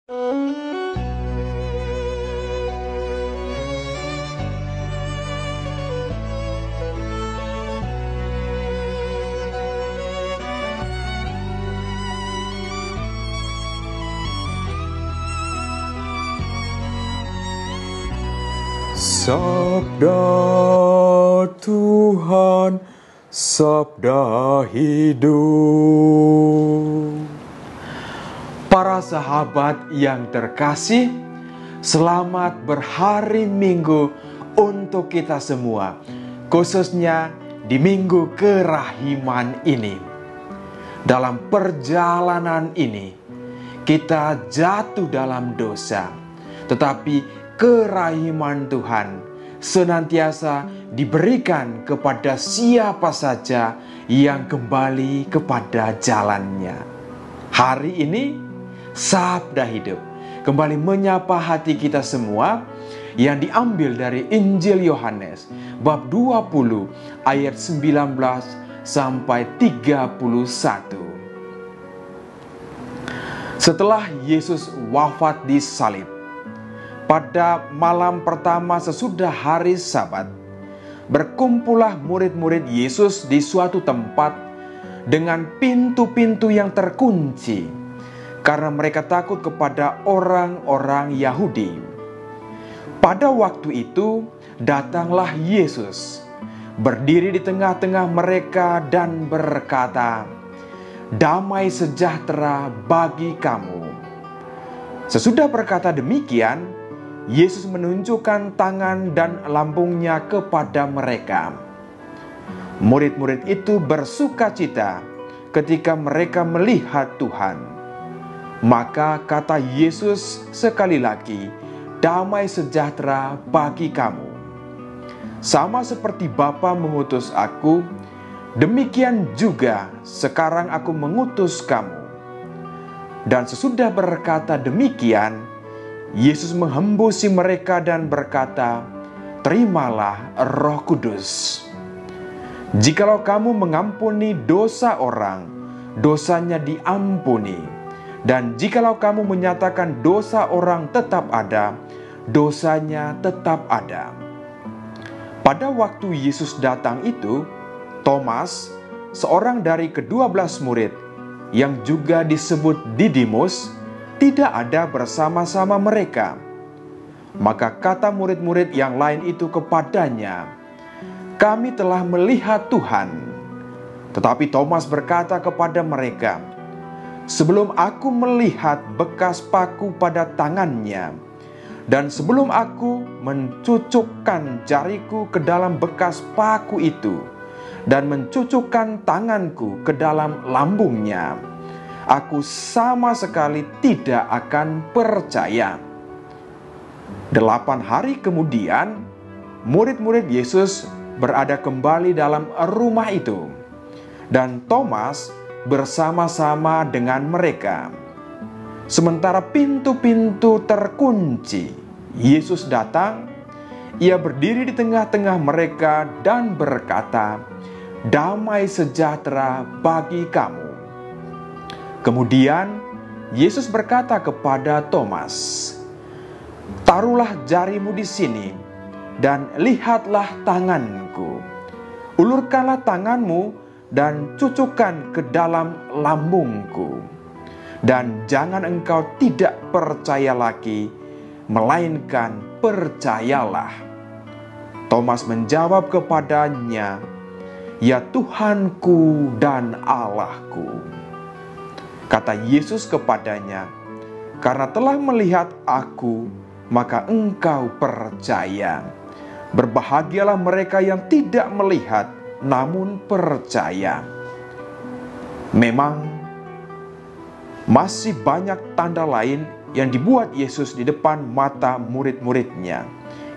Sabda Tuhan, sabda hidup. Para sahabat yang terkasih, selamat berhari Minggu untuk kita semua, khususnya di Minggu Kerahiman ini. Dalam perjalanan ini, kita jatuh dalam dosa, tetapi kerahiman Tuhan senantiasa diberikan kepada siapa saja yang kembali kepada jalannya. Hari ini, Sabda Hidup kembali menyapa hati kita semua yang diambil dari Injil Yohanes bab 20 ayat 19 sampai 31. Setelah Yesus wafat di salib, pada malam pertama sesudah hari Sabat, berkumpullah murid-murid Yesus di suatu tempat dengan pintu-pintu yang terkunci, karena mereka takut kepada orang-orang Yahudi. Pada waktu itu, datanglah Yesus, berdiri di tengah-tengah mereka dan berkata, "Damai sejahtera bagi kamu." Sesudah berkata demikian, Yesus menunjukkan tangan dan lambungnya kepada mereka. Murid-murid itu bersukacita ketika mereka melihat Tuhan. Maka kata Yesus sekali lagi, "Damai sejahtera bagi kamu. Sama seperti Bapa mengutus aku, demikian juga sekarang aku mengutus kamu." Dan sesudah berkata demikian, Yesus menghembusi mereka dan berkata, "Terimalah Roh Kudus. Jikalau kamu mengampuni dosa orang, dosanya diampuni. Dan jikalau kamu menyatakan dosa orang tetap ada, dosanya tetap ada." Pada waktu Yesus datang itu, Thomas, seorang dari ke-12 murid, yang juga disebut Didimus, tidak ada bersama-sama mereka. Maka kata murid-murid yang lain itu kepadanya, "Kami telah melihat Tuhan." Tetapi Thomas berkata kepada mereka, "Sebelum aku melihat bekas paku pada tangannya, dan sebelum aku mencucukkan jariku ke dalam bekas paku itu, dan mencucukkan tanganku ke dalam lambungnya, aku sama sekali tidak akan percaya." 8 hari kemudian, murid-murid Yesus berada kembali dalam rumah itu, dan Thomas bersama-sama dengan mereka. Sementara pintu-pintu terkunci, Yesus datang, ia berdiri di tengah-tengah mereka dan berkata, "Damai sejahtera bagi kamu." Kemudian Yesus berkata kepada Thomas, "Taruhlah jarimu di sini dan lihatlah tanganku. Ulurkanlah tanganmu dan cucukkan ke dalam lambungku. Dan jangan engkau tidak percaya lagi, melainkan percayalah." Thomas menjawab kepadanya, "Ya Tuhanku dan Allahku." Kata Yesus kepadanya, "Karena telah melihat aku, maka engkau percaya. Berbahagialah mereka yang tidak melihat, namun percaya." Memang masih banyak tanda lain yang dibuat Yesus di depan mata murid-muridnya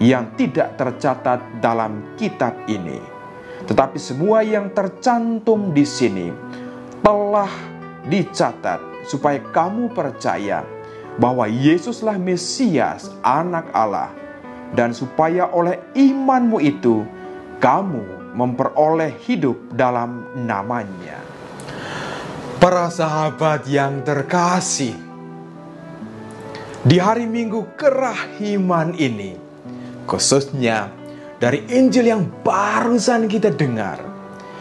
yang tidak tercatat dalam kitab ini. Tetapi semua yang tercantum di sini telah dicatat supaya kamu percaya bahwa Yesuslah Mesias, Anak Allah, dan supaya oleh imanmu itu kamu memperoleh hidup dalam namanya. Para sahabat yang terkasih, Di hari Minggu Kerahiman ini, khususnya dari Injil yang barusan kita dengar,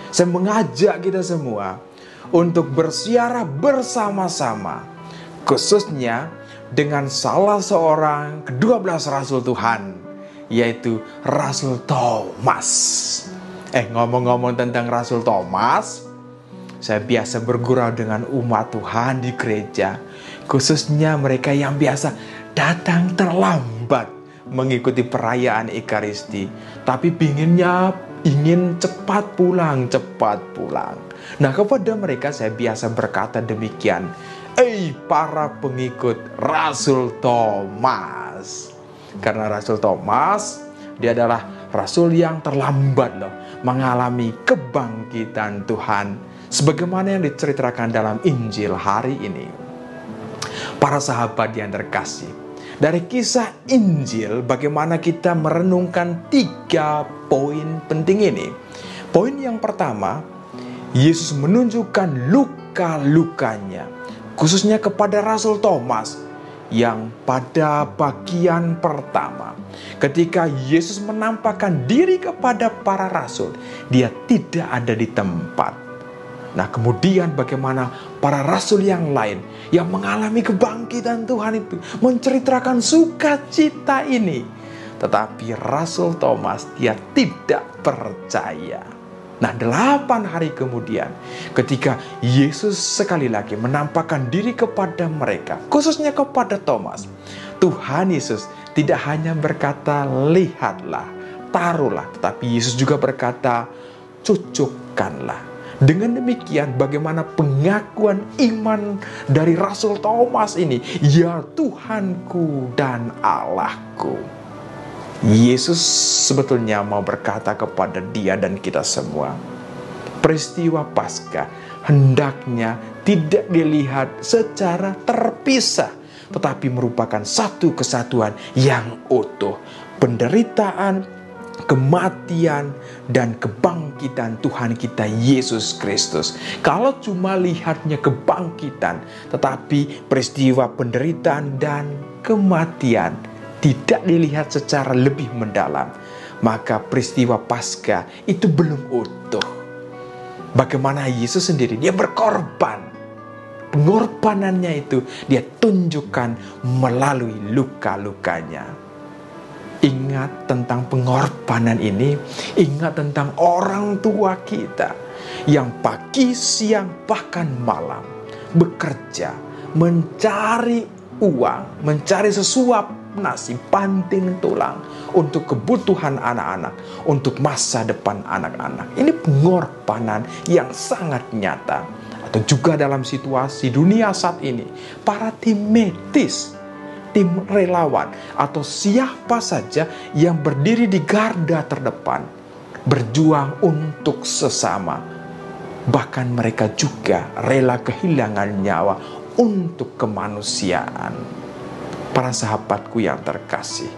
saya mengajak kita semua untuk bersiarah bersama-sama, khususnya dengan salah seorang ke-12 Rasul Tuhan, yaitu Rasul Thomas. Ngomong-ngomong tentang Rasul Thomas, saya biasa bergurau dengan umat Tuhan di gereja, khususnya mereka yang biasa datang terlambat mengikuti perayaan Ekaristi, tapi ingin cepat pulang. Nah, kepada mereka saya biasa berkata demikian, para pengikut Rasul Thomas. Karena Rasul Thomas, dia adalah Rasul yang terlambat mengalami kebangkitan Tuhan, sebagaimana yang diceritakan dalam Injil hari ini. Para sahabat yang terkasih, dari kisah Injil bagaimana kita merenungkan 3 poin penting ini. Poin yang pertama, Yesus menunjukkan luka-lukanya, khususnya kepada Rasul Thomas, yang pada bagian pertama, ketika Yesus menampakkan diri kepada para rasul, dia tidak ada di tempat. Nah, kemudian bagaimana para rasul yang lain yang mengalami kebangkitan Tuhan itu menceritakan sukacita ini. Tetapi Rasul Thomas, dia tidak percaya. Nah, 8 hari kemudian, ketika Yesus sekali lagi menampakkan diri kepada mereka, khususnya kepada Thomas, Tuhan Yesus tidak hanya berkata, lihatlah, taruhlah, tetapi Yesus juga berkata, cucukkanlah. Dengan demikian, bagaimana pengakuan iman dari Rasul Thomas ini, ya Tuhanku dan Allahku. Yesus sebetulnya mau berkata kepada dia dan kita semua, peristiwa Paskah hendaknya tidak dilihat secara terpisah, tetapi merupakan satu kesatuan yang utuh. Penderitaan, kematian, dan kebangkitan Tuhan kita Yesus Kristus. Kalau cuma lihatnya kebangkitan, tetapi peristiwa penderitaan dan kematian tidak dilihat secara lebih mendalam, maka peristiwa Paskah itu belum utuh. Bagaimana Yesus sendiri, dia berkorban. Pengorbanannya itu dia tunjukkan melalui luka-lukanya. Ingat tentang pengorbanan ini, ingat tentang orang tua kita yang pagi, siang, bahkan malam bekerja, mencari uang, mencari sesuap nasi, banting tulang untuk kebutuhan anak-anak, untuk masa depan anak-anak. Ini pengorbanan yang sangat nyata. Atau juga dalam situasi dunia saat ini, para tim medis, tim relawan, atau siapa saja yang berdiri di garda terdepan, berjuang untuk sesama. Bahkan mereka juga rela kehilangan nyawa untuk kemanusiaan. Para sahabatku yang terkasih,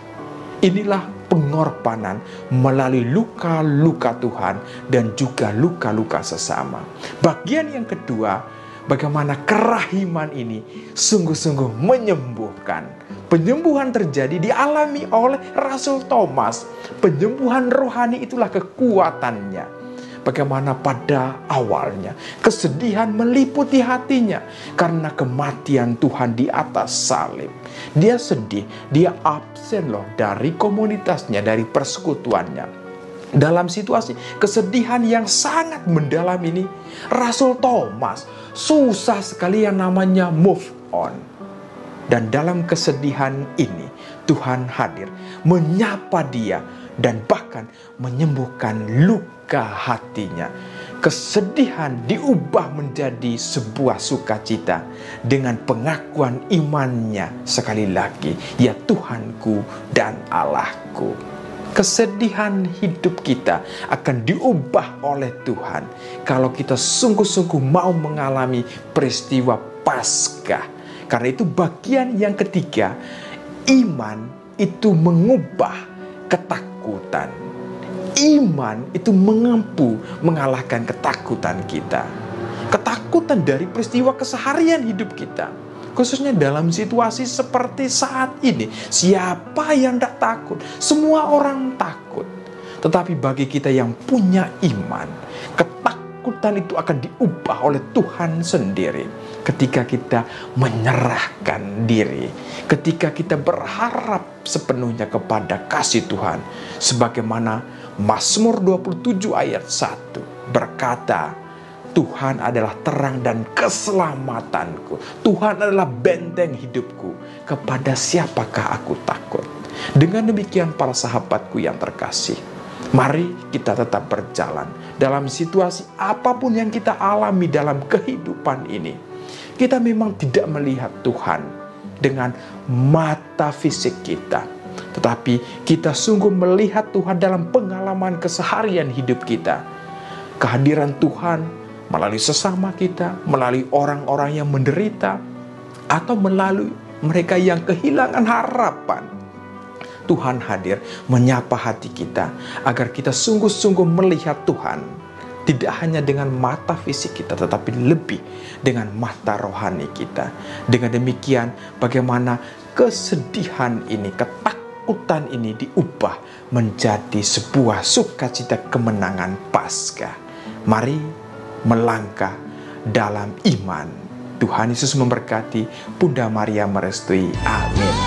inilah pengorbanan melalui luka-luka Tuhan dan juga luka-luka sesama. Bagian yang kedua, bagaimana kerahiman ini sungguh-sungguh menyembuhkan. Penyembuhan terjadi dialami oleh Rasul Thomas. Penyembuhan rohani itulah kekuatannya. Bagaimana pada awalnya kesedihan meliputi hatinya karena kematian Tuhan di atas salib. Dia sedih, dia absen dari komunitasnya, dari persekutuannya. Dalam situasi kesedihan yang sangat mendalam ini, Rasul Thomas susah sekali yang namanya move on. Dan dalam kesedihan ini Tuhan hadir, menyapa dia, dan bahkan menyembuhkan luka hatinya. Kesedihan diubah menjadi sebuah sukacita dengan pengakuan imannya sekali lagi, ya Tuhanku dan Allahku. Kesedihan hidup kita akan diubah oleh Tuhan kalau kita sungguh-sungguh mau mengalami peristiwa Paskah. Karena itu bagian yang ketiga, iman itu mengubah ketakutan. Iman itu mampu mengalahkan ketakutan kita. Ketakutan dari peristiwa keseharian hidup kita. Khususnya dalam situasi seperti saat ini. Siapa yang tidak takut? Semua orang takut. Tetapi bagi kita yang punya iman, ketakutan itu akan diubah oleh Tuhan sendiri. Ketika kita menyerahkan diri, ketika kita berharap sepenuhnya kepada kasih Tuhan. Sebagaimana Mazmur 27 ayat 1 berkata, Tuhan adalah terang dan keselamatanku. Tuhan adalah benteng hidupku. Kepada siapakah aku takut? Dengan demikian para sahabatku yang terkasih, mari kita tetap berjalan dalam situasi apapun yang kita alami dalam kehidupan ini. Kita memang tidak melihat Tuhan dengan mata fisik kita, tetapi kita sungguh melihat Tuhan dalam pengalaman keseharian hidup kita. Kehadiran Tuhan melalui sesama kita, melalui orang-orang yang menderita, atau melalui mereka yang kehilangan harapan. Tuhan hadir menyapa hati kita agar kita sungguh-sungguh melihat Tuhan tidak hanya dengan mata fisik kita, tetapi lebih dengan mata rohani kita. Dengan demikian, bagaimana kesedihan ini, ketakutan ini diubah menjadi sebuah sukacita kemenangan Paskah. Mari melangkah dalam iman. Tuhan Yesus memberkati, Bunda Maria merestui. Amin.